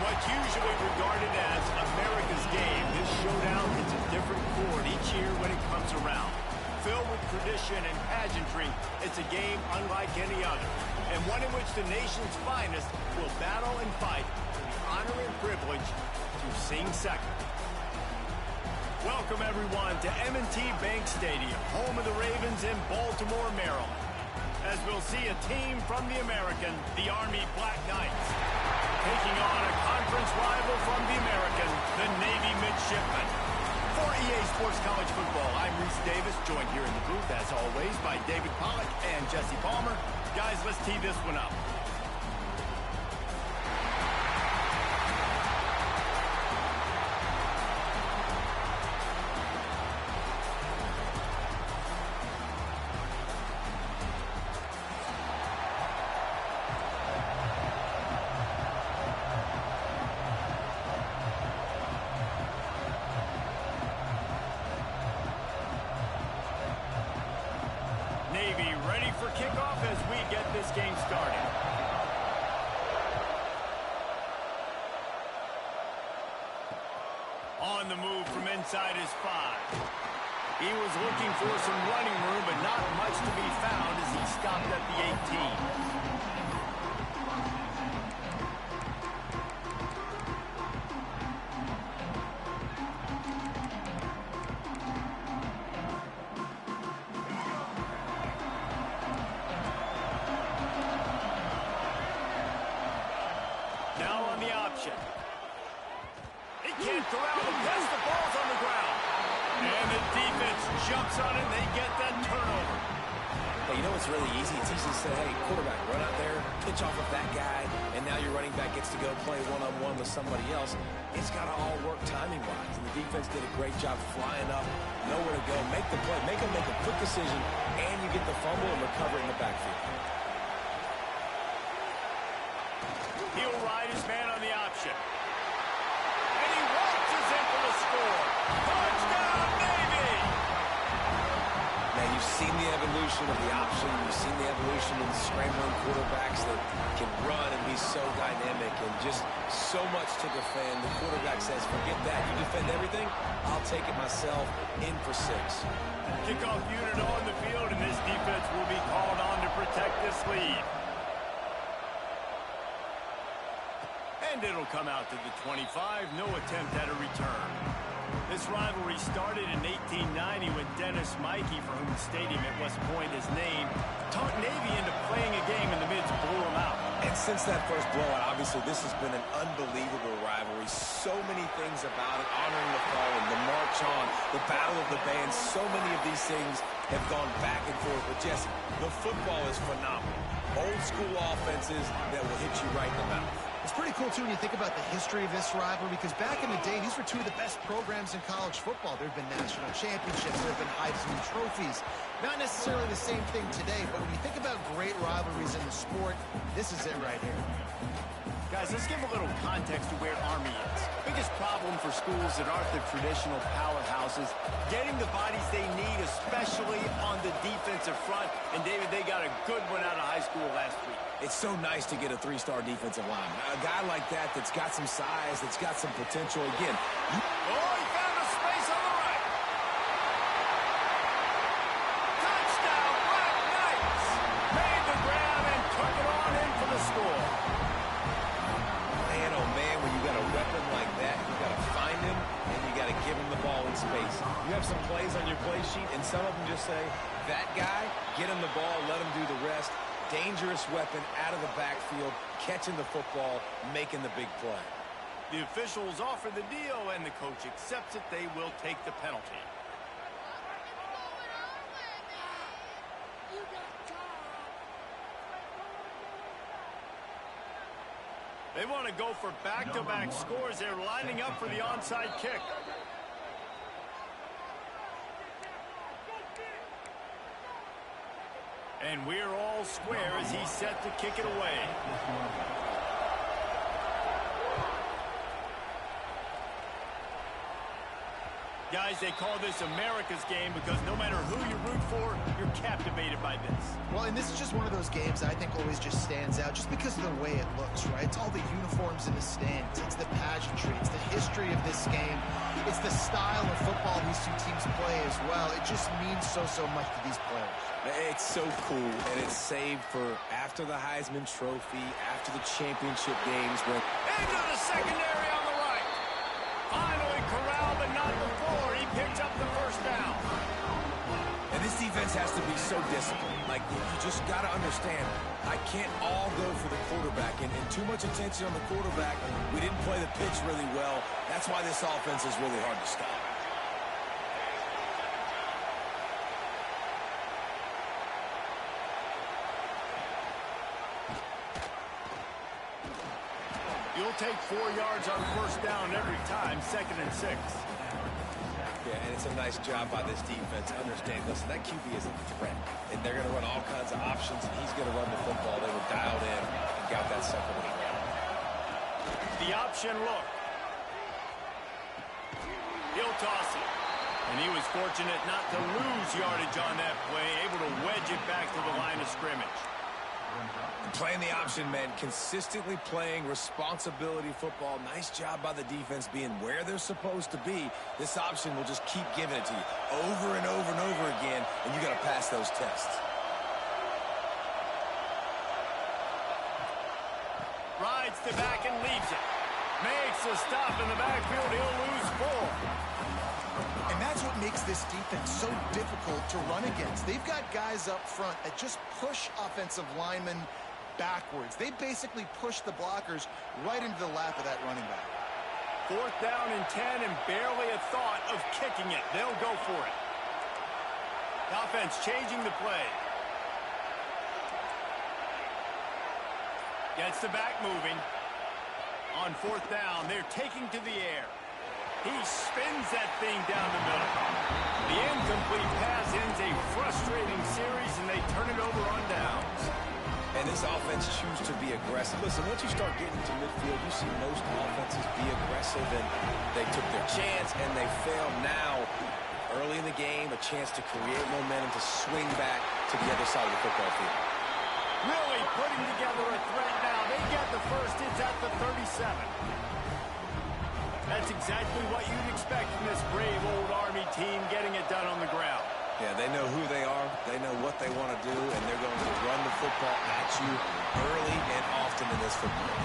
What's usually regarded as America's game, this showdown hits a different chord each year when it comes around. Filled with tradition and pageantry, it's a game unlike any other, and one in which the nation's finest will battle and fight for the honor and privilege to sing second. Welcome, everyone, to M&T Bank Stadium, home of the Ravens in Baltimore, Maryland, as we'll see a team from the American, the Army Black Knights, taking on a conference rival from the American, the Navy Midshipmen. For EA Sports College Football, I'm Reese Davis, joined here in the booth, as always, by David Pollack and Jesse Palmer. Guys, let's tee this one up. Navy ready for kickoff as we get this game started. On the move from inside his 5. He was looking for some running room, but not much to be found as he stopped at the 18. Now on the option. He can't corral the pass. The ball's on the ground. And the defense jumps on it, and they get that turnover. Hey, you know what's really easy? It's easy to say, hey, quarterback, run out there, pitch off of that guy, and now your running back gets to go play one-on-one with somebody else. It's got to all work timing-wise, and the defense did a great job flying up, know where to go, make the play, make them make a quick decision, and you get the fumble and recover it in the backfield. He'll ride his man on the option. And he waltzes in for the score. Touchdown, Navy! Man, you've seen the evolution of the option. You've seen the evolution of the scrambling quarterbacks that can run and be so dynamic and just so much to defend. The quarterback says, forget that. You defend everything, I'll take it myself. In for 6. Kickoff unit on the field, and this defense will be called on to protect this lead. And it'll come out to the 25, no attempt at a return. This rivalry started in 1890 when Dennis Mikey, for whom the stadium at West Point is named, talked Navy into playing a game in the Mids blew them out. And since that first blowout, obviously this has been an unbelievable rivalry. So many things about it, honoring the fallen, the march on, the battle of the bands. So many of these things have gone back and forth. But Jesse, the football is phenomenal. Old school offenses that will hit you right in the mouth. It's pretty cool, too, when you think about the history of this rivalry, because back in the day, these were two of the best programs in college football. There have been national championships, there have been Heisman trophies. Not necessarily the same thing today, but when you think about great rivalries in the sport, this is it right here. Guys, let's give a little context to where Army is. Biggest problem for schools that aren't the traditional powerhouses, getting the bodies they need, especially on the defensive front. And, David, they got a good one out of high school last week. It's so nice to get a 3-star defensive line. A guy like that's got some size, that's got some potential. Again, he found a space on the right. Touchdown, Black Knights! Made the grab and took it on in for the score. Man, oh man, when you got a weapon like that, you got to find him and you got to give him the ball in space. You have some plays on your play sheet, and some of them just say, that guy, get him the ball, let him do the rest. Dangerous weapon out of the backfield, catching the football, making the big play. The officials offer the deal, and the coach accepts it. They will take the penalty. They want to go for back-to-back scores. They're lining up for the onside kick. And we're all square as he's set to kick it away. Guys, they call this America's game because no matter who you root for, you're captivated by this. Well, and this is just one of those games I think always just stands out just because of the way it looks, right? It's all the uniforms in the stands. It's the pageantry. It's the history of this game. It's the style of football these two teams play as well. It just means so much to these players. It's so cool, and it's saved for after the Heisman Trophy, after the championship games. Into the secondary on the right. Finally corralled, but not before. He picked up the first down. And this defense has to be so disciplined. Like, you just got to understand, I can't all go for the quarterback. And too much attention on the quarterback. We didn't play the pitch really well. That's why this offense is really hard to stop. You'll take 4 yards on first down every time, 2nd and 6. Yeah, and it's a nice job by this defense. Understand, listen, that QB is a threat, and they're going to run all kinds of options, and he's going to run the football. They were dialed in and got that second one. The option look. He'll toss it. And he was fortunate not to lose yardage on that play, able to wedge it back to the line of scrimmage. Playing the option, man, consistently playing responsibility football. Nice job by the defense being where they're supposed to be. This option will just keep giving it to you over and over and over again, and you got to pass those tests. Rides to back and leaves it. Makes a stop in the backfield. He'll lose 4. And that's what makes this defense so difficult to run against. They've got guys up front that just push offensive linemen backwards. They basically push the blockers right into the lap of that running back. 4th down and 10 and barely a thought of kicking it. They'll go for it. The offense changing the play. Gets the back moving. On 4th down, they're taking to the air. He spins that thing down the middle. The incomplete pass ends a frustrating series, and they turn it over on downs. And this offense chooses to be aggressive. Listen, once you start getting to midfield, you see most offenses be aggressive, and they took their chance, and they failed. Now, early in the game, a chance to create momentum to swing back to the other side of the football field. Really putting together a threat now. They get the first. It's at the 37. That's exactly what you'd expect from this brave old Army team getting it done on the ground. Yeah, they know who they are, they know what they want to do, and they're going to run the football at you early and often in this football.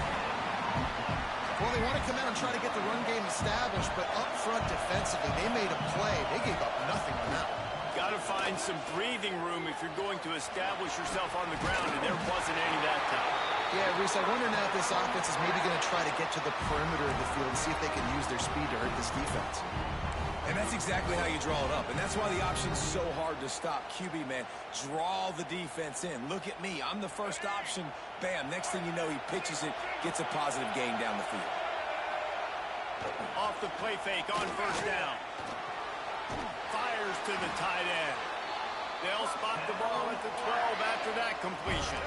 Well, they want to come out and try to get the run game established, but up front defensively, they made a play. They gave up nothing on that one. Got to find some breathing room if you're going to establish yourself on the ground, and there wasn't any that time. Yeah, Reese, I wonder now if this offense is maybe going to try to get to the perimeter of the field and see if they can use their speed to hurt this defense. And that's exactly how you draw it up. And that's why the option's so hard to stop. QB, man, draw the defense in. Look at me. I'm the first option. Bam. Next thing you know, he pitches it, gets a positive gain down the field. Off the play fake on first down. Fires to the tight end. They'll spot the ball at the 12 after that completion.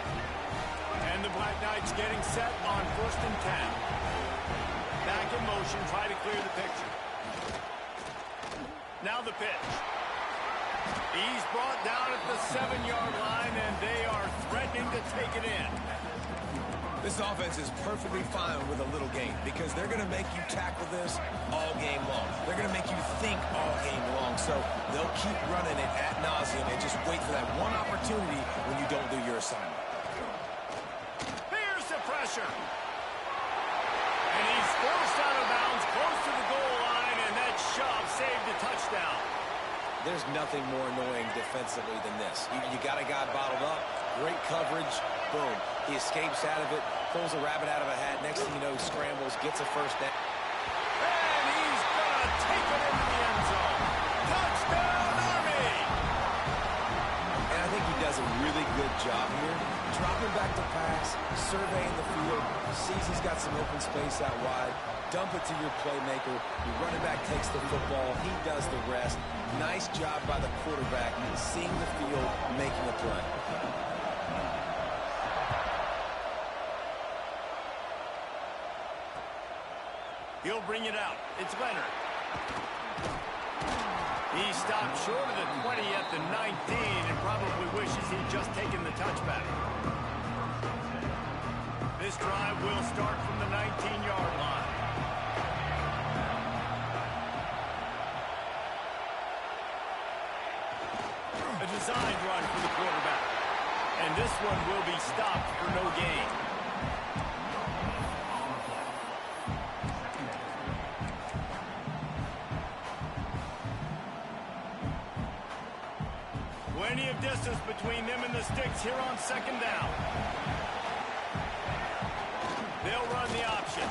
And the Black Knights getting set on 1st and 10. Back in motion, try to clear the picture. Now the pitch. He's brought down at the 7-yard line, and they are threatening to take it in. This offense is perfectly fine with a little game because they're going to make you tackle this all game long. They're going to make you think all game long. So they'll keep running it ad nauseum and just wait for that one opportunity when you don't do your assignment. Here's the pressure. And he's forced out of bounds close to the goal line, and that shove saved a touchdown. There's nothing more annoying defensively than this. You got a guy bottled up, great coverage, boom. He escapes out of it, pulls a rabbit out of a hat. Next thing you know, he scrambles, gets a first down. And he's going to take it into the end zone. Touchdown, Army! And I think he does a really good job here. Dropping back to pass, surveying the field, sees he's got some open space out wide, dump it to your playmaker. Your running back takes the football. He does the rest. Nice job by the quarterback, seeing the field, making a play. He'll bring it out. It's Leonard. He stopped short of the 20 at the 19 and probably wishes he'd just taken the touchback. This drive will start from the 19-yard line. A designed run for the quarterback. And this one will be stopped for no gain. Plenty of distance between them and the sticks here on second down. They'll run the option.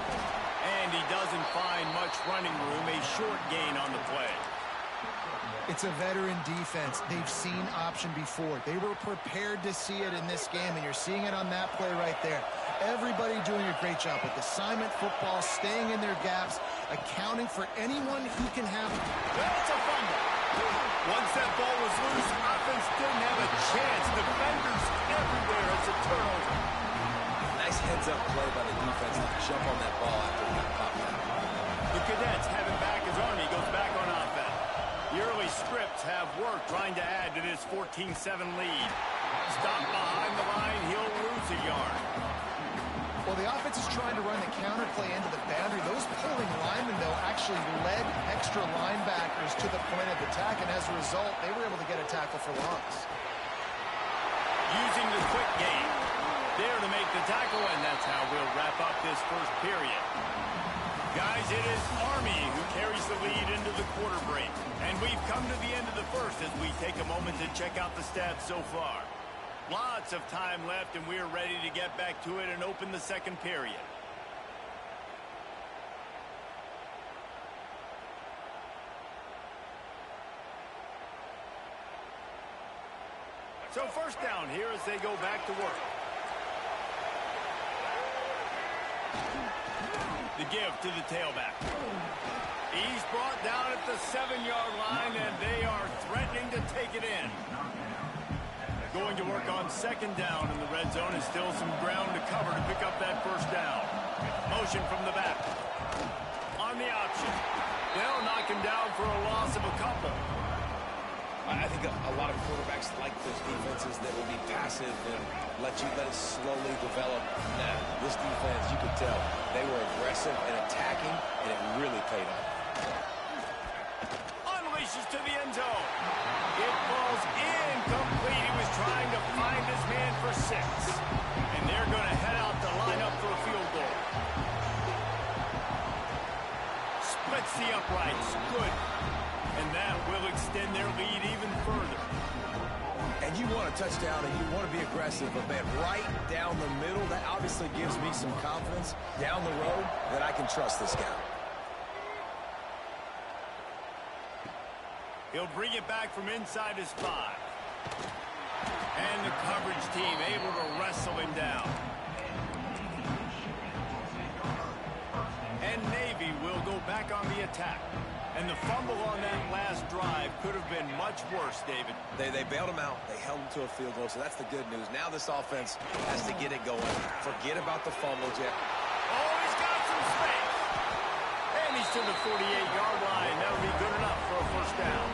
And he doesn't find much running room. A short gain on the play. It's a veteran defense. They've seen option before. They were prepared to see it in this game, and you're seeing it on that play right there. Everybody doing a great job with assignment football, staying in their gaps, accounting for anyone who can have it. That's a fumble. Once that ball was loose, offense didn't have a chance. Defenders everywhere. It's a turnover. Nice heads-up play by the defense to jump on that ball after it got popped out. The Cadets have it back as Army goes back on offense. The early scripts have worked trying to add to this 14-7 lead. Stopped behind the line, he'll lose a yard. Well, the offense is trying to run the counterplay into the boundary. Those pulling linemen, though, actually led extra linebackers to the point of attack, and as a result, they were able to get a tackle for loss. Using the quick game there to make the tackle, and that's how we'll wrap up this first period. Guys, it is Army who carries the lead into the quarter break. And we've come to the end of the first as we take a moment to check out the stats so far. Lots of time left, and we're ready to get back to it and open the second period. So first down here as they go back to work. The give to the tailback. He's brought down at the 7-yard line, and they are threatening to take it in. Going to work on second down in the red zone, and still some ground to cover to pick up that first down. Motion from the back. On the option. They'll knock him down for a loss of a couple. I think a lot of quarterbacks like those defenses that will be passive and let it slowly develop. Nah, this defense, you could tell, they were aggressive and attacking, and it really paid off. Unleashes to the end zone. It falls incomplete. He was trying to find his man for 6. And they're going to head out to line up for a field goal. Splits the uprights. Good. And that will extend their lead even further. And you want a touchdown and you want to be aggressive, but man, right down the middle, that obviously gives me some confidence down the road that I can trust this guy. He'll bring it back from inside his 5. And the coverage team able to wrestle him down. And Navy will go back on the attack. And the fumble on that last drive could have been much worse, David. They bailed him out. They held him to a field goal, so that's the good news. Now this offense has to get it going. Forget about the fumble, Jeff. Oh, he's got some space. And he's to the 48-yard line. That'll be good enough for a first down.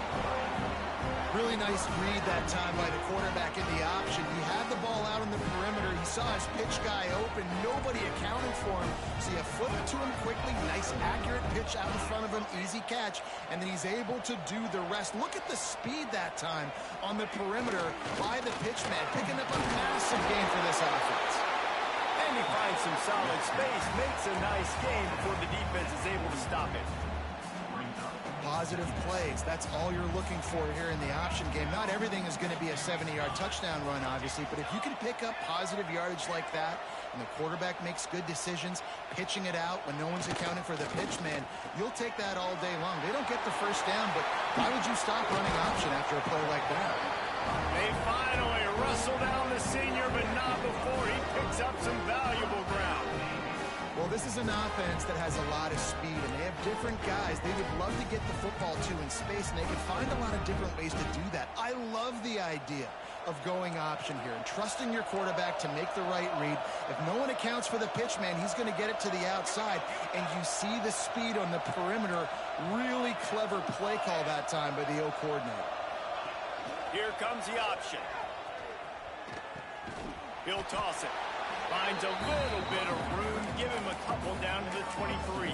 Really nice read that time by the quarterback in the option. He had the ball out on the perimeter. He saw his pitch guy open. Nobody accounted for him. So you flip it to him quickly. Nice, accurate pitch out in front of him. Easy catch. And then he's able to do the rest. Look at the speed that time on the perimeter by the pitch man. Picking up a massive gain for this offense. And he finds some solid space. Makes a nice gain before the defense is able to stop it. Positive plays. That's all you're looking for here in the option game. Not everything is going to be a 70-yard touchdown run, obviously, but if you can pick up positive yardage like that and the quarterback makes good decisions, pitching it out when no one's accounting for the pitch man, you'll take that all day long. They don't get the first down, but why would you stop running option after a play like that? They finally wrestle down the senior, but not before he picks up some valuable ground. Well, this is an offense that has a lot of speed, and they have different guys they would love to get the football to in space, and they can find a lot of different ways to do that. I love the idea of going option here and trusting your quarterback to make the right read. If no one accounts for the pitch man, he's going to get it to the outside, and you see the speed on the perimeter. Really clever play call that time by the O coordinator. Here comes the option. He'll toss it. Finds a little bit of room. Give him a couple down to the 23.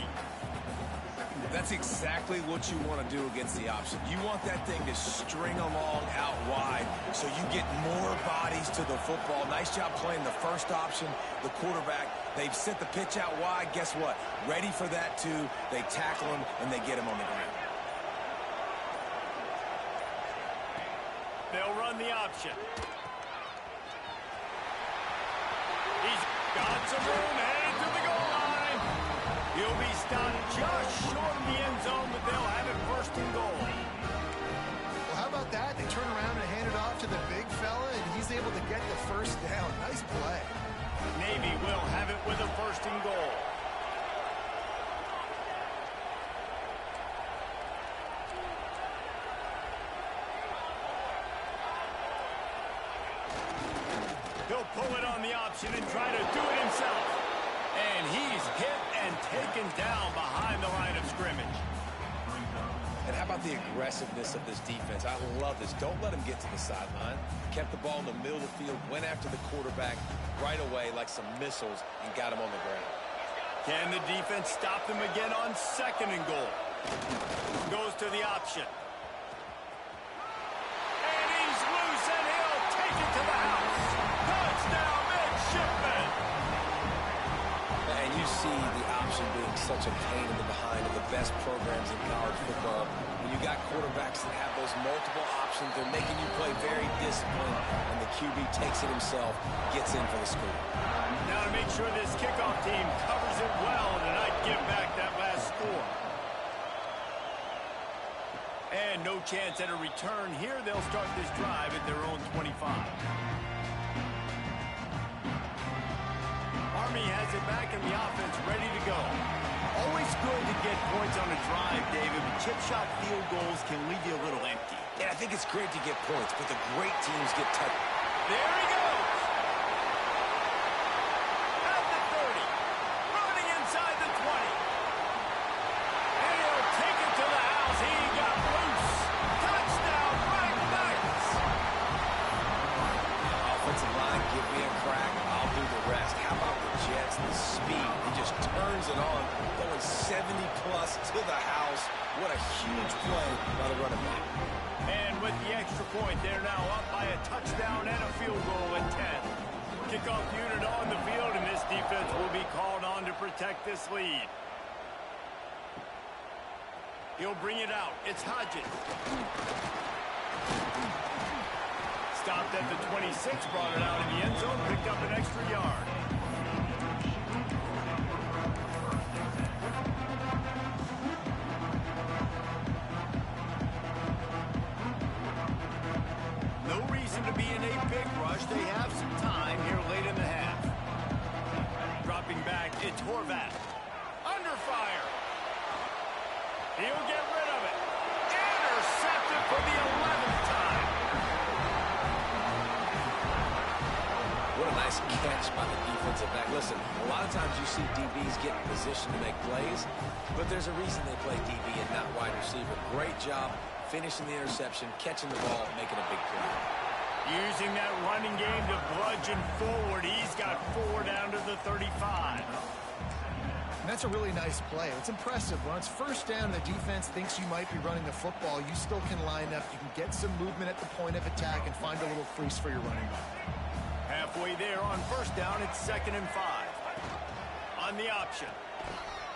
That's exactly what you want to do against the option. You want that thing to string along out wide so you get more bodies to the football. Nice job playing the first option, the quarterback. They've sent the pitch out wide. Guess what? Ready for that, too. They tackle him, and they get him on the ground. They'll run the option. He's got some room, headed to the goal line. He'll be stopped just short of the end zone, but they'll have it first and goal. Well, how about that? They turn around and hand it off to the big fella, and he's able to get the first down. Nice play. Navy will have it with a first and goal. He'll pull it on the option and try to do it himself. And he's hit and taken down behind the line of scrimmage. And how about the aggressiveness of this defense? I love this. Don't let him get to the sideline. Kept the ball in the middle of the field, went after the quarterback right away like some missiles and got him on the ground. Can the defense stop them again on second and goal? Goes to the option. And he's loose, and he'll take it to the house. Touchdown, midshipman. And you see the option being such a pain in the behind of the best programs in college football. When you got quarterbacks that have those multiple options, they're making you play very disciplined, and the QB takes it himself, gets in for the score. Now to make sure this kickoff team covers it well and not give back that last score. And no chance at a return here. They'll start this drive at their own 25. Army has it back in the offense, ready to go. Always good to get points on a drive, David, but chip shot field goals can leave you a little empty. And I think it's great to get points, but the great teams get touched. There he goes! At the 30. Running inside the 20. And he'll take it to the house. He got loose. Touchdown, right Knights! Offensive line, give me a crack. I'll do the rest. How about the Jets? The speed. He just turns it on, going 70-plus to the house. What a huge play by the running back. And with the extra point, they're now up by a touchdown and a field goal at 10. Kickoff unit on the field, and this defense will be called on to protect this lead. He'll bring it out. It's Hodges. Stopped at the 26, brought it out in the end zone, picked up an extra yard. No reason to be in a big rush. They have some time here late in the half. Dropping back, it's Horvath. Under fire. He'll get rid of it. Intercepted for the 11th time. What a nice catch by the defensive back. Listen, a lot of times you see DBs get in position to make plays, but there's a reason they play DB and not wide receiver. Great job finishing the interception, catching the ball, making a big play. Using that running game to bludgeon forward. He's got 4 down to the 35. And that's a really nice play. It's impressive. When it's first down and the defense thinks you might be running the football, you still can line up. You can get some movement at the point of attack and find a little crease for your running back. Halfway there on first down, it's 2nd and 5. On the option.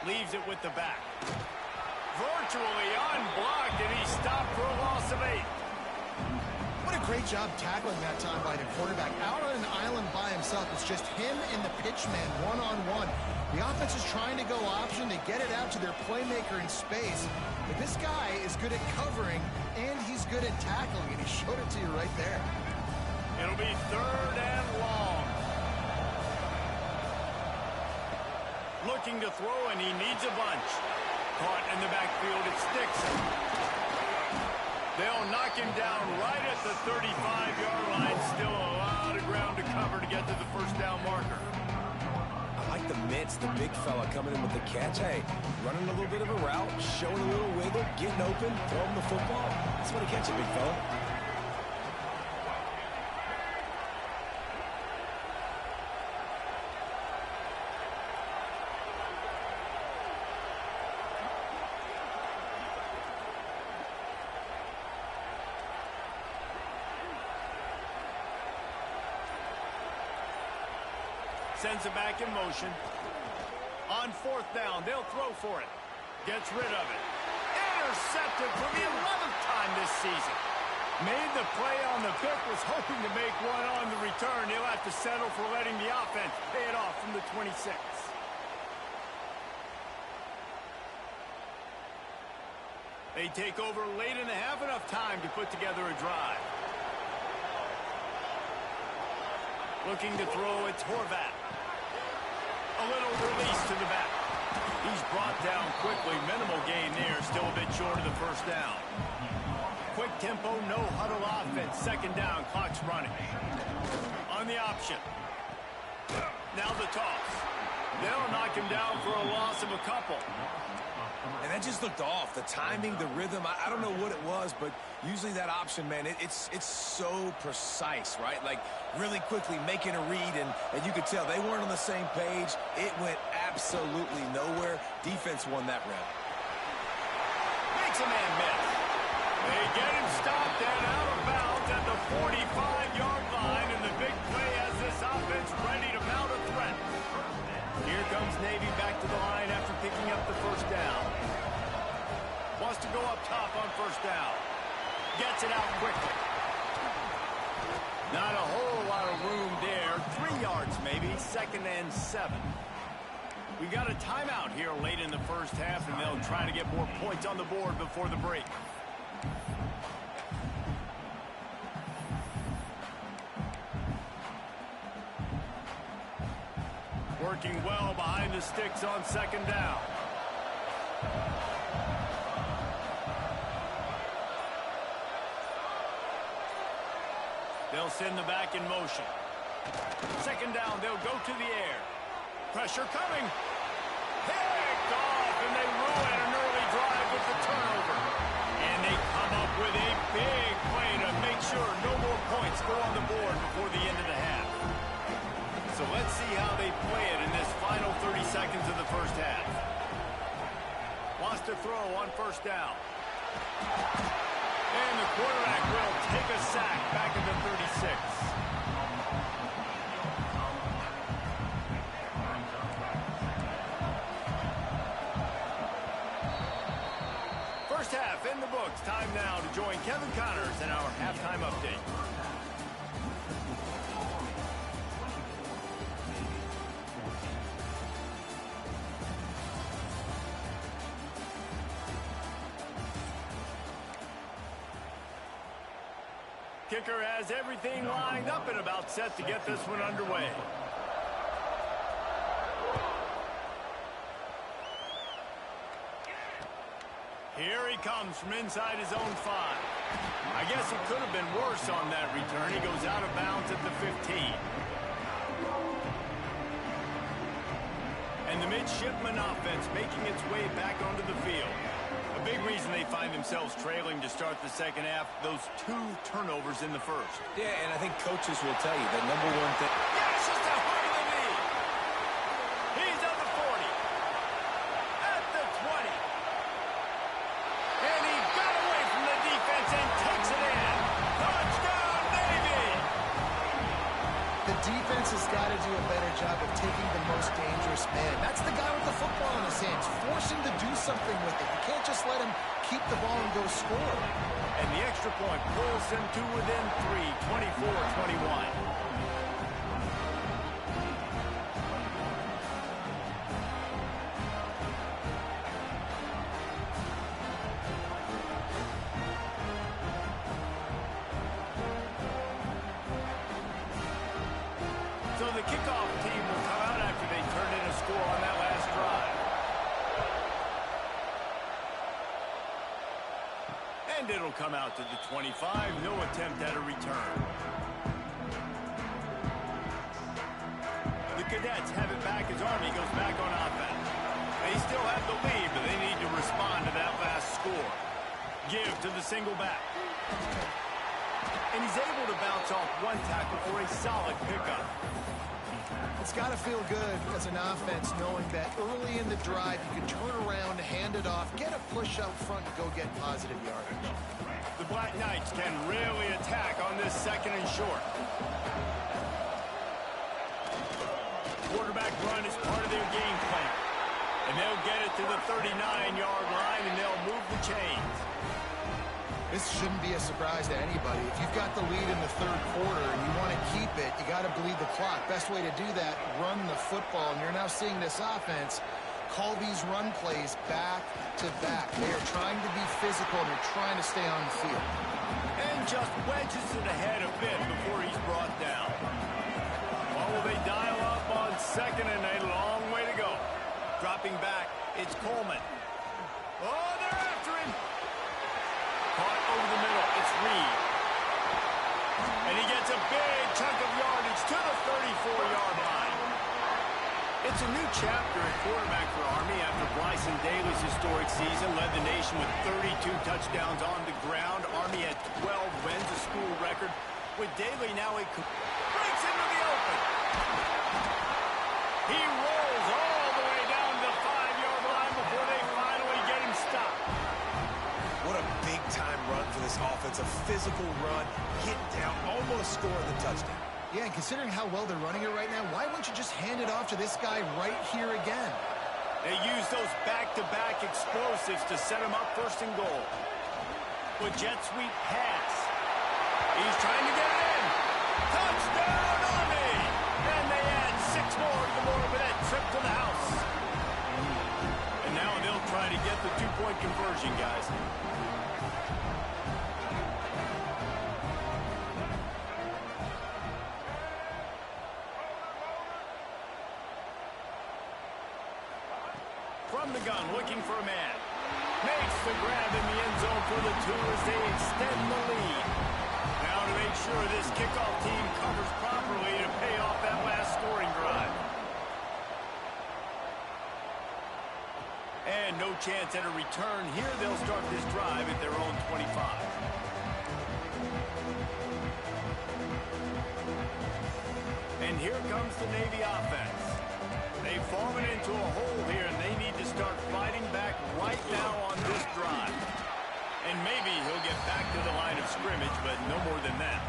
Leaves it with the back. Virtually unblocked, and he stopped for a loss of 8. What a great job tackling that time by the quarterback. Out on an island by himself. It's just him and the pitch man one-on-one. The offense is trying to go option to get it out to their playmaker in space. But this guy is good at covering, and he's good at tackling, and he showed it to you right there. It'll be 3rd and long. Looking to throw, and he needs a bunch. Caught in the backfield, it sticks. They'll knock him down right at the 35-yard line. Still a lot of ground to cover to get to the first down marker. I like the mitts, the big fella coming in with the catch. Hey, running a little bit of a route, showing a little wiggle, getting open, throwing the football. That's what a catch, a big fella. Sends it back in motion. On fourth down, they'll throw for it. Gets rid of it. Intercepted for the 11th time this season. Made the play on the pick, was hoping to make one on the return. He'll have to settle for letting the offense pay it off from the 26. They take over late in the half, enough time to put together a drive. Looking to throw, it's Horvat. A little release to the back. He's brought down quickly. Minimal gain there. Still a bit short of the first down. Quick tempo, no huddle offense. Second down, clock's running. On the option. Now the toss. They'll knock him down for a loss of a couple. And that just looked off. The timing, the rhythm, I don't know what it was, but usually that option, man, it's so precise, right? Like, really quickly making a read, and you could tell they weren't on the same page. It went absolutely nowhere. Defense won that round. Makes a man miss. They get him stopped and out of bounds at the 45-yard line, and the big play has this offense ready to mount a threat. Here comes Navy back to the line after picking up the first down. Wants to go up top on first down. Gets it out quickly. Not a whole lot of room there. 3 yards maybe. 2nd and 7. We got a timeout here late in the first half, and they'll try to get more points on the board before the break. Working well behind the sticks on second down. They'll send the back in motion. Second down, they'll go to the air. Pressure coming. Picked off, and they ruin an early drive with the turnover. And they come up with a big play to make sure no more points go on the board before the end of the half. So let's see how they play it in this final 30 seconds of the first half. Wants to throw on first down. And the quarterback will take a sack back at the 36. First half in the books. Time now to join Kevin Connors in our halftime update. Kicker has everything lined up and about set to get this one underway. Here he comes from inside his own 5. I guess it could have been worse on that return. He goes out of bounds at the 15. And the midshipman offense making its way back onto the field. A big reason they find themselves trailing to start the second half, those 2 turnovers in the first. Yeah, and I think coaches will tell you the number one thing. Yes, just a heart of the knee. He's at the 40. At the 20. And he got away from the defense and takes it in. Touchdown, Navy! The defense has got to do a better job of taking the most dangerous man. That's the guy with the football in his hands. Force him to do something with it. You can't just let him keep the ball and go score. And the extra point pulls them to within 3, 24-21. So the kickoff team will come out after they turn in a score on that last drive. And it'll come out to the 25. No attempt at a return. The Cadets have it back as Army goes back on offense. They still have the lead, but they need to respond to that last score. Give to the single back. And he's able to bounce off one tackle for a solid pickup. It's got to feel good as an offense knowing that early in the drive you can turn around, hand it off, get a push up front to go get positive yardage. The Black Knights can really attack on this second and short. Quarterback run is part of their game plan. And they'll get it to the 39-yard line, and they'll move the chains. This shouldn't be a surprise to anybody. If you've got the lead in the third quarter and you want to keep it, you got to bleed the clock. Best way to do that, run the football. And you're now seeing this offense call these run plays back to back. They are trying to be physical, and they're trying to stay on the field. And just wedges it ahead a bit before he's brought down. Well, will they dial up on second, and a long way to go. Dropping back, it's Coleman. Oh, they're after him. Caught over the middle, it's Reed. And he gets a big chunk of yardage to the 34-yard line. It's a new chapter at quarterback for Army after Bryson Daly's historic season led the nation with 32 touchdowns on the ground. Army had 12 wins, a school record. With Daly now, he breaks into the open. He rolls all the way down the 5-yard line before they finally get him stopped. What a big-time run for this offense. A physical run, hit down, almost scoring the touchdown. Yeah, and considering how well they're running it right now, why wouldn't you just hand it off to this guy right here again? They use those back-to-back explosives to set him up first and goal. With jet sweep pass. He's trying to get it in. Touchdown, Army! And they add 6 more to the board with that trip to the house. And now they'll try to get the 2-point conversion, guys. From the gun, looking for a man. Makes the grab in the end zone for the 2 as they extend the lead. Now to make sure this kickoff team covers properly to pay off that last scoring drive. And no chance at a return here. They'll start this drive at their own 25. And here comes the Navy offense. They've fallen into a hole here, and they need to start fighting back right now on this drive. And maybe he'll get back to the line of scrimmage, but no more than that.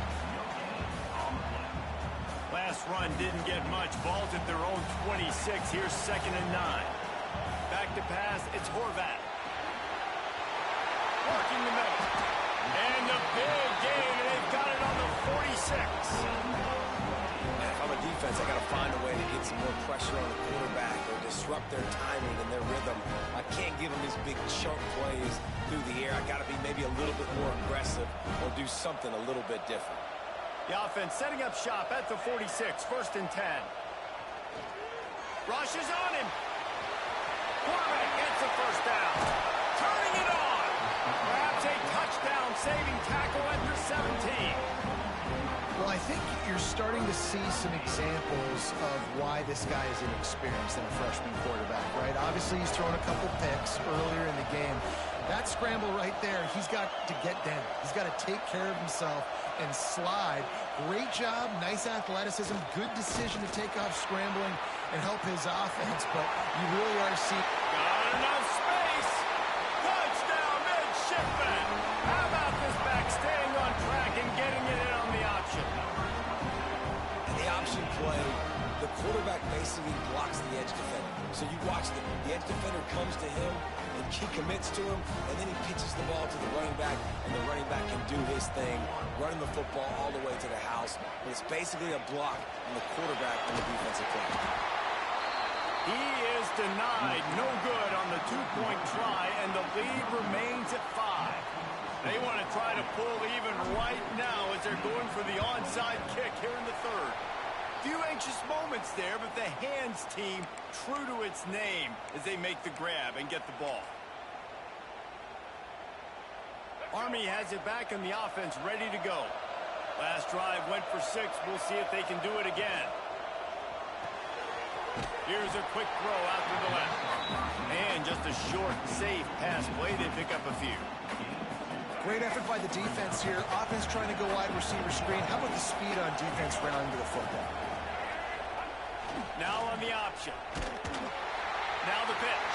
Last run didn't get much. Ball's at their own 26. Here's 2nd and 9. Back to pass, it's Horvat. Working the middle. And a big gain, and they've got it on the 46. If I'm a defense, I got to find a way to get some more pressure on the quarterback or disrupt their timing and their rhythm. I can't give them these big chunk plays through the air. I got to be maybe a little bit more aggressive or do something a little bit different. The offense setting up shop at the 46, 1st and 10. Rushes on him. Quarterback gets the first down. Turning it on. Perhaps a touchdown-saving tackle at the 17. Well, I think you're starting to see some examples of why this guy is inexperienced in a freshman quarterback, right? Obviously, he's thrown a couple picks earlier in the game. That scramble right there, he's got to get down. He's got to take care of himself and slide. Great job, nice athleticism, good decision to take off scrambling and help his offense, but you really are seeing... Got enough space. Touchdown, midshipman. How about this back staying on track and getting it in on the option? And the option play, the quarterback basically blocks the edge defender. So you watch the edge defender comes to him, and he commits to him, and then he pitches the ball to the running back, and the running back can do his thing, running the football all the way to the house. But it's basically a block on the quarterback and the defensive player. He is denied. No good on the 2-point try, and the lead remains at 5. They want to try to pull even right now as they're going for the onside kick here in the 3rd. Few anxious moments there, but the hands team true to its name as they make the grab and get the ball. Army has it back in the offense, ready to go. Last drive went for 6. We'll see if they can do it again. Here's a quick throw out to the left. And just a short, safe pass play. They pick up a few. Great effort by the defense here. Offense trying to go wide receiver screen. How about the speed on defense rounding to the football? Now on the option. Now the pitch.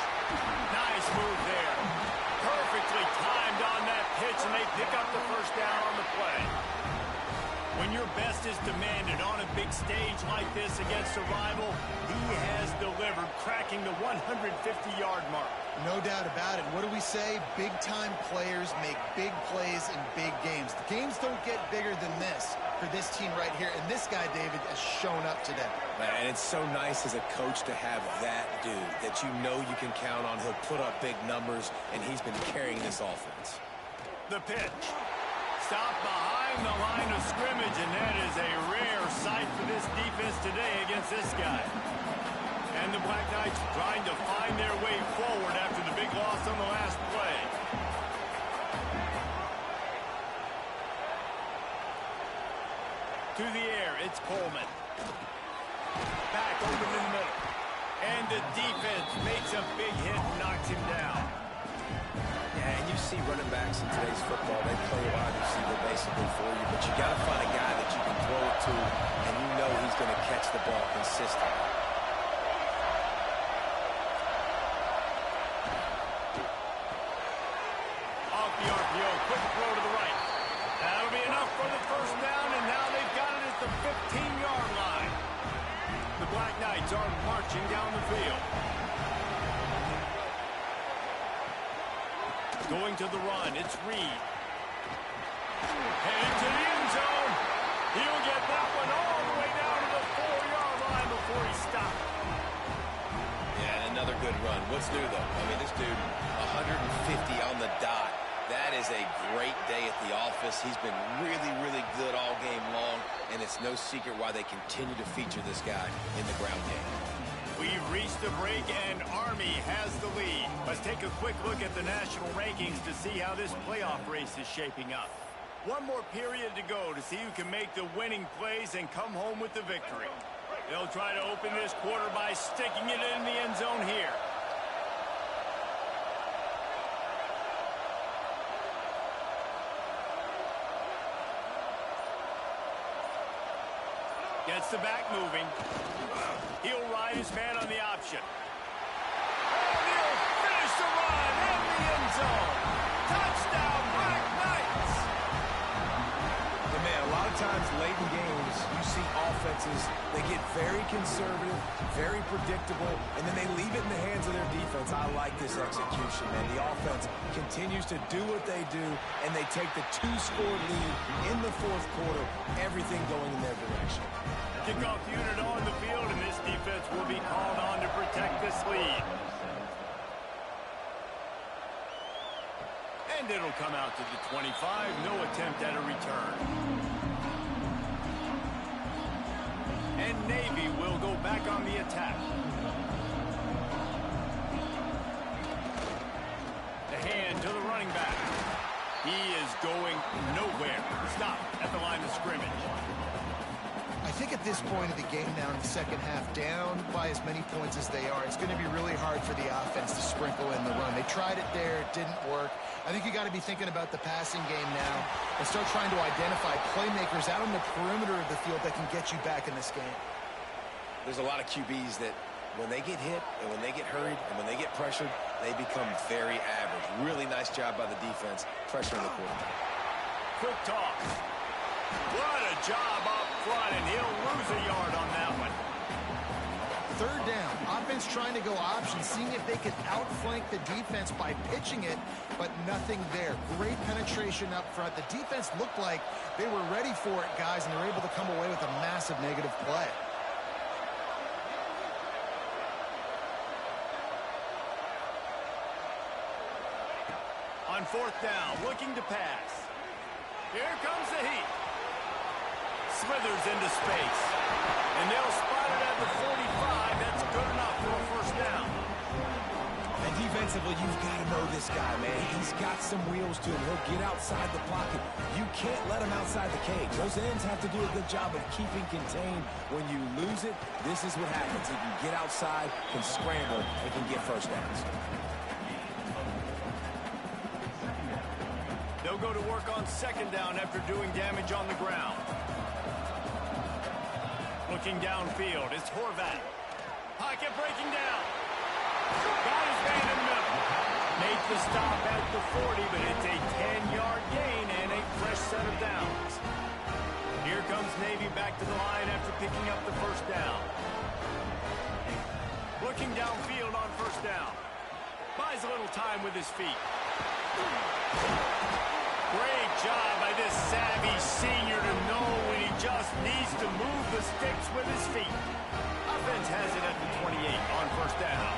Nice move there. Perfectly timed on that pitch, and they pick up the first down on the play. When your best is demanded on a big stage like this against a rival, he has delivered, cracking the 150-yard mark. No doubt about it. What do we say? Big-time players make big plays in big games. The games don't get bigger than this for this team right here, and this guy, David, has shown up today. And it's so nice as a coach to have that dude that you know you can count on. He'll put up big numbers, and he's been carrying this offense. The pitch. Stop behind the line of scrimmage, and that is a rare sight for this defense today against this guy. And the Black Knights trying to find their way forward after the big loss on the last play. To the air, it's Coleman. Back open in the middle. And the defense makes a big hit and knocks him down. Yeah, and you see running backs in today's football, they play a wide receiver basically for you, but you got to find a guy that you can throw it to, and you know he's going to catch the ball consistently. Off the RPO, quick throw to the right. That'll be enough for the first down, and now they've got it at the 15-yard line. The Black Knights are marching down the field. Going to the run, it's Reed. Headed to the end zone. He'll get that one all the way down to the 4-yard line before he stopped. Yeah, and another good run. What's new, though? I mean, this dude, 150 on the dot. That is a great day at the office. He's been really, really good all game long, and it's no secret why they continue to feature this guy in the ground game. We've reached the break, and Army has the lead. Let's take a quick look at the national rankings to see how this playoff race is shaping up. One more period to go to see who can make the winning plays and come home with the victory. They'll try to open this quarter by sticking it in the end zone here. Gets the back moving. He'll ride his man on the option. And he'll finish the run in the end zone. Touchdown, Black Knights! And man, a lot of times late in games, you see offenses, they get very conservative, very predictable, and then they leave it in the hands of their defense. I like this execution, man. The offense continues to do what they do, and they take the 2-score lead in the fourth quarter, everything going in their direction. Kickoff unit on the field, and this defense will be called on to protect this lead. And it'll come out to the 25. No attempt at a return. And Navy will go back on the attack. The hand to the running back. He is going nowhere. Stop at the line of scrimmage. I think at this point of the game now in the second half, down by as many points as they are, it's going to be really hard for the offense to sprinkle in the run. They tried it there. It didn't work. I think you got to be thinking about the passing game now and start trying to identify playmakers out on the perimeter of the field that can get you back in this game. There's a lot of QBs that when they get hit and when they get hurried and when they get pressured, they become very average. Really nice job by the defense pressuring the quarterback. Quick toss. What a job up front, and he'll lose a yard on that one. Third down. Offense trying to go option, seeing if they can outflank the defense by pitching it, but nothing there. Great penetration up front. The defense looked like they were ready for it, guys, and they're able to come away with a massive negative play. On fourth down, looking to pass. Here comes the heat. Slithers into space. And they'll spot it at the 45. That's good enough for a first down. And defense Defensively, you've got to know this guy, man. He's got some wheels to him. He'll get outside the pocket. You can't let him outside the cage. Those ends have to do a good job of keeping contained. When you lose it, this is what happens. He can get outside, can scramble, and can get first downs. They'll go to work on second down after doing damage on the ground. Looking downfield, it's Horvat. Pocket breaking down. Got his man in the middle. Make the stop at the 40, but it's a 10-yard gain and a fresh set of downs. Here comes Navy back to the line after picking up the first down. Looking downfield on first down. Buys a little time with his feet. Great job by this savvy senior to know when he just needs to move the sticks with his feet. Offense has it at the 28 on first down.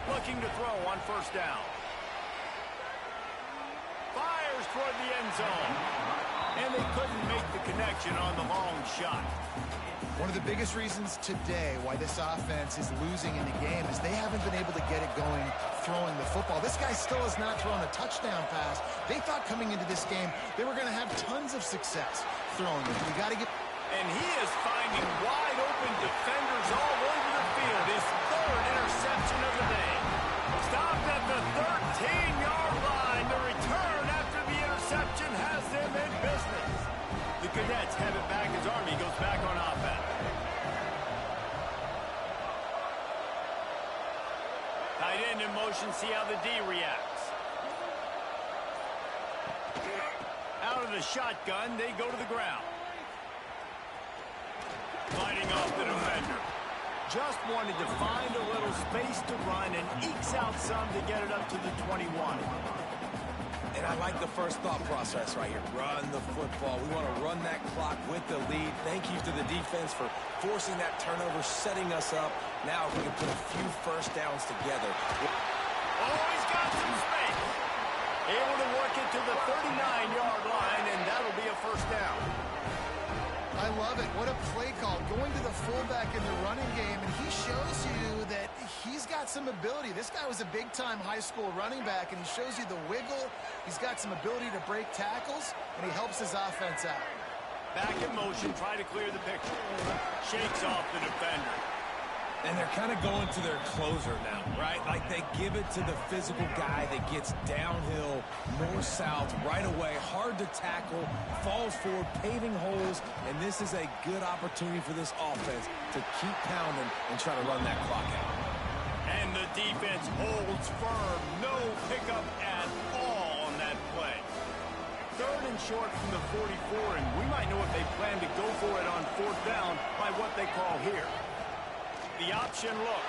Looking to throw on first down. Fires toward the end zone. And they couldn't make the connection on the long shot. One of the biggest reasons today why this offense is losing in the game is they haven't been able to get it going throwing the football. This guy still has not thrown a touchdown pass. They thought coming into this game they were going to have tons of success throwing it. You got to get... And he is finding wide open defenders all over the field. His third interception of the day. Stopped at the 13-yard line. The return after the interception has them in business. The Cadets have it back as Army goes back on offense. Tight end in motion, see how the D reacts. Out of the shotgun, they go to the ground. Fighting off the defender. Just wanted to find a little space to run and ekes out some to get it up to the 21. And I like the first thought process right here. Run the football. We want to run that clock with the lead. Thank you to the defense for forcing that turnover, setting us up. Now we can put a few first downs together. Oh, he's got some space. Able to work it to the 39-yard line, and that'll be a first down. I love it. What a play call. Going to the fullback in the running game, and he shows you that he's got some ability. This guy was a big-time high school running back, and he shows you the wiggle. He's got some ability to break tackles, and he helps his offense out. Back in motion, try to clear the picture. Shakes off the defender. And they're kind of going to their closer now, right? Like they give it to the physical guy that gets downhill, north-south, right away, hard to tackle, falls forward, paving holes, and this is a good opportunity for this offense to keep pounding and try to run that clock out. And the defense holds firm. No pickup at all on that play. Third and short from the 44, and we might know if they plan to go for it on fourth down by what they call here. The option look.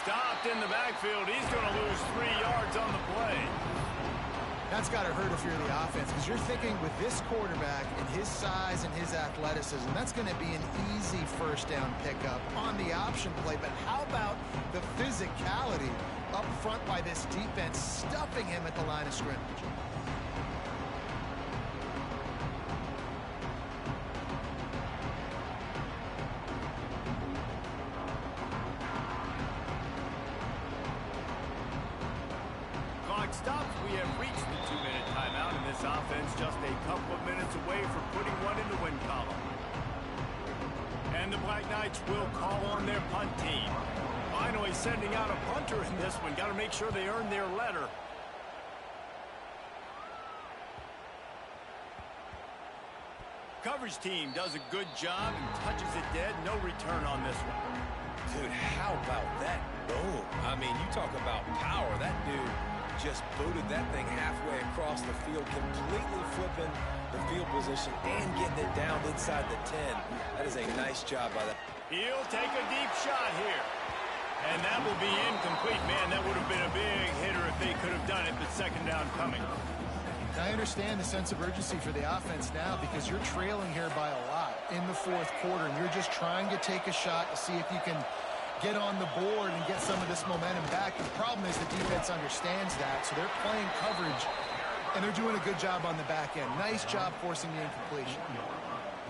Stopped in the backfield. He's going to lose 3 yards on the play. That's got to hurt if you're the offense, because you're thinking with this quarterback and his size and his athleticism, that's going to be an easy first down pickup on the option play. But how about the physicality up front by this defense, stuffing him at the line of scrimmage? Stops. We have reached the 2-minute timeout, and this offense just a couple of minutes away from putting one in the win column. And the Black Knights will call on their punt team. Finally sending out a punter in this one. Got to make sure they earn their letter. Coverage team does a good job and touches it dead. No return on this one. Dude, how about that boom? I mean, you talk about power. That dude just booted that thing halfway across the field, completely flipping the field position and getting it down inside the 10. That is a nice job by that. He'll take a deep shot here. And that will be incomplete. Man, that would have been a big hitter if they could have done it, but second down coming. I understand the sense of urgency for the offense now because you're trailing here by a lot in the fourth quarter, and you're just trying to take a shot to see if you can get on the board and get some of this momentum back. The problem is the defense understands that, so they're playing coverage, and they're doing a good job on the back end. Nice job forcing the incompletion.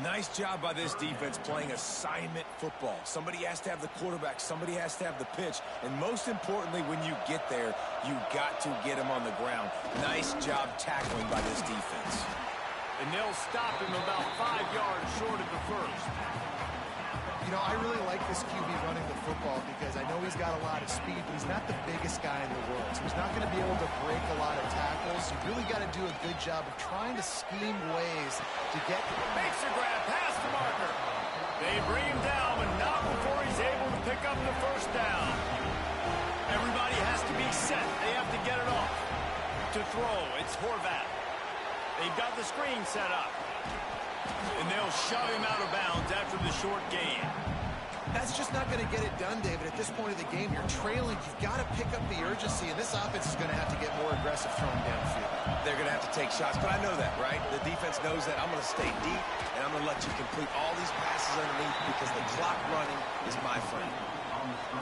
Nice job by this defense playing assignment football. Somebody has to have the quarterback. Somebody has to have the pitch. And most importantly, when you get there, you got to get him on the ground. Nice job tackling by this defense. And they'll stop him about 5 yards short of the first. You know, I really like this QB running the football because I know he's got a lot of speed, but he's not the biggest guy in the world. So he's not going to be able to break a lot of tackles. You really got to do a good job of trying to scheme ways to get... Makes a grab, pass the marker. They bring him down, but not before he's able to pick up the first down. Everybody has to be set. They have to get it off. To throw, it's Horvath. They've got the screen set up. And they'll shove him out of bounds after the short gain. That's just not going to get it done, David. At this point of the game, you're trailing. You've got to pick up the urgency, and this offense is going to have to get more aggressive throwing downfield. They're going to have to take shots, but I know that, right? The defense knows that. I'm going to stay deep, and I'm going to let you complete all these passes underneath because the clock running is my friend.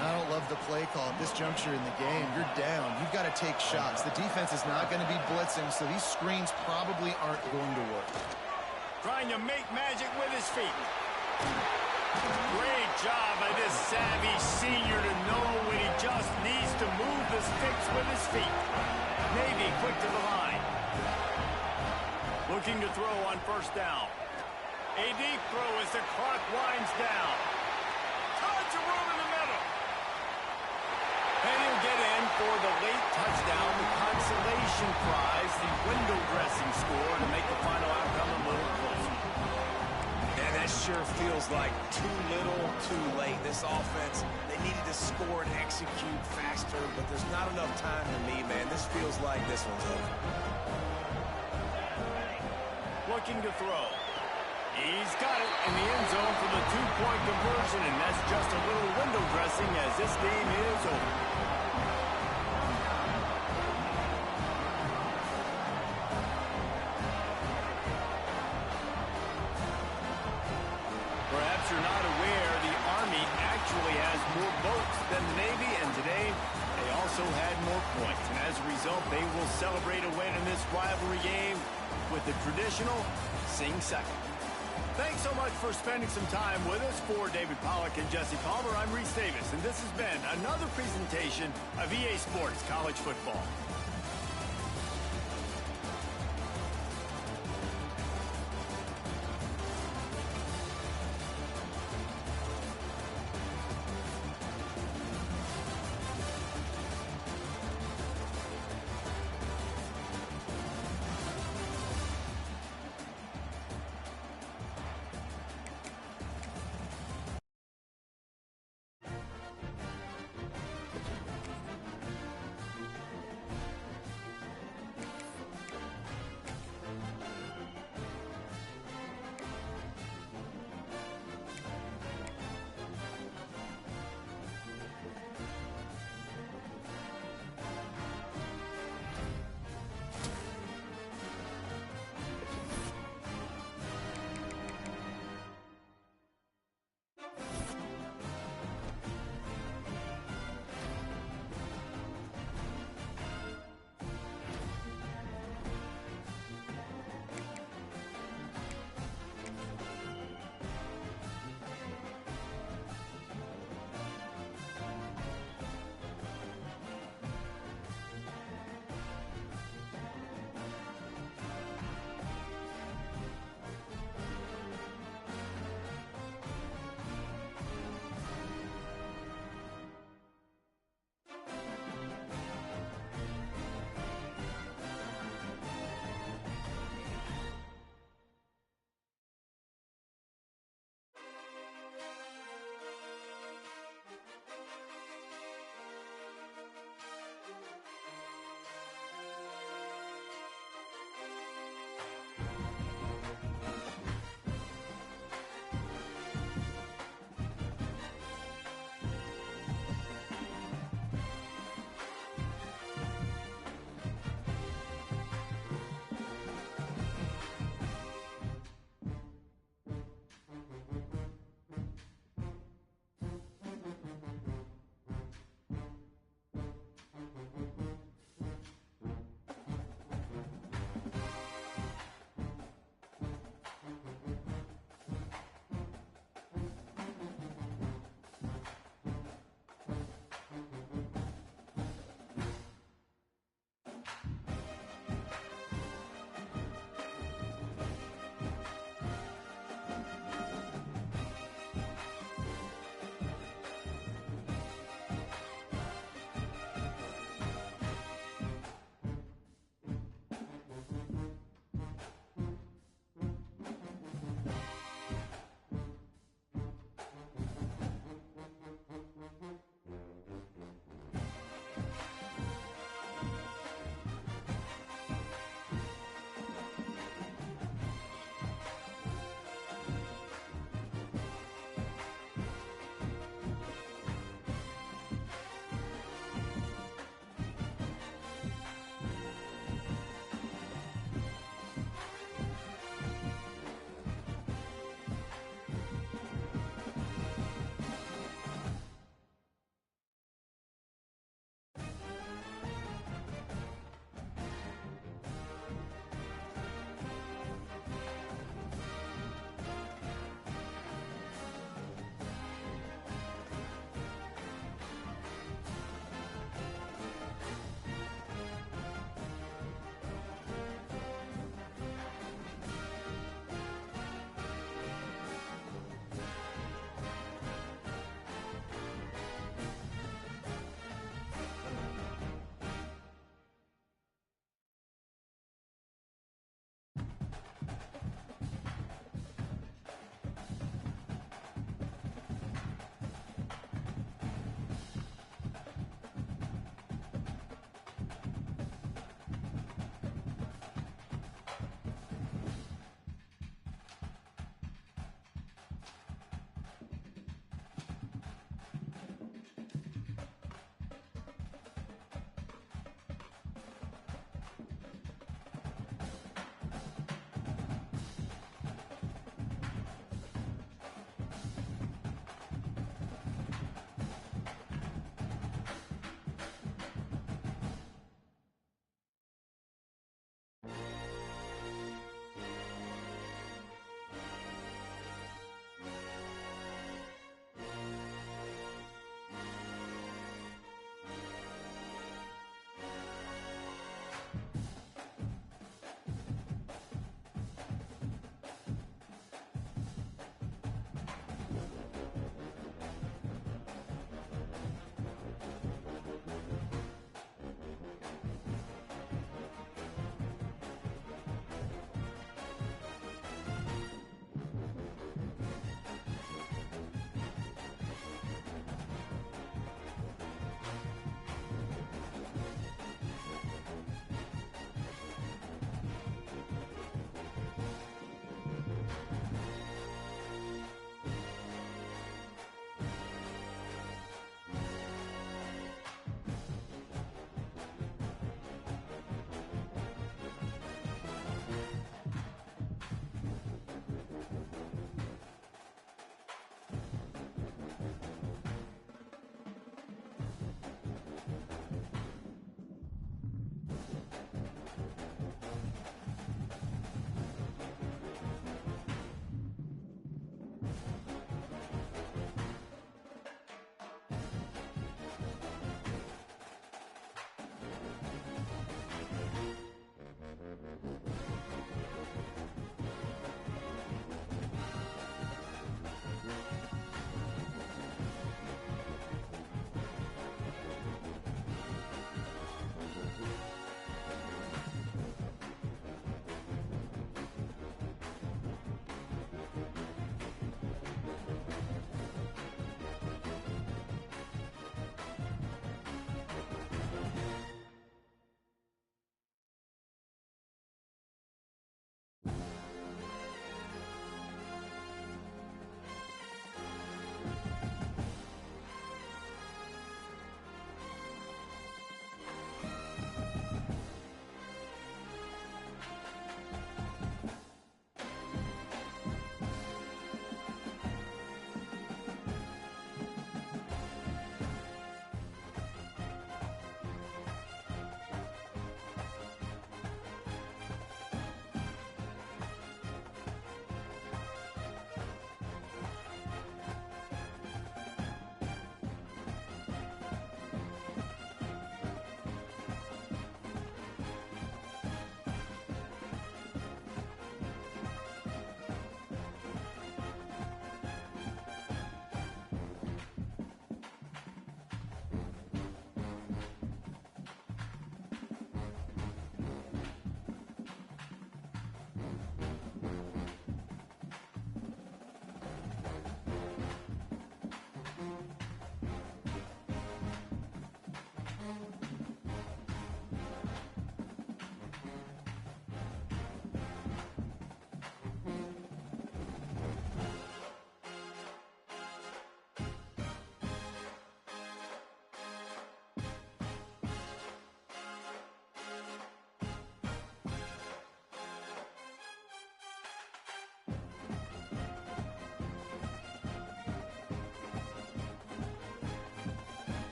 I don't love the play call at this juncture in the game. You're down. You've got to take shots. The defense is not going to be blitzing, so these screens probably aren't going to work. Trying to make magic with his feet. Great job by this savvy senior to know when he just needs to move the sticks with his feet. Navy quick to the line. Looking to throw on first down. A deep throw as the clock winds down. Tons of room in the middle. And he'll get in for the late touchdown, the consolation prize, the window dressing score to make the final outcome a little closer. And that sure feels like too little, too late. This offense, they needed to score and execute faster, but there's not enough time to me, man. This feels like this one's over. Looking to throw. He's got it in the end zone for the two-point conversion, and that's just a little window dressing as this game is over. Perhaps you're not aware, the Army actually has more votes than the Navy, and today they also had more points. And as a result, they will celebrate a win in this rivalry game with the traditional sing second. Thanks so much for spending some time with us. For David Pollack and Jesse Palmer, I'm Reese Davis, and this has been another presentation of EA Sports College Football.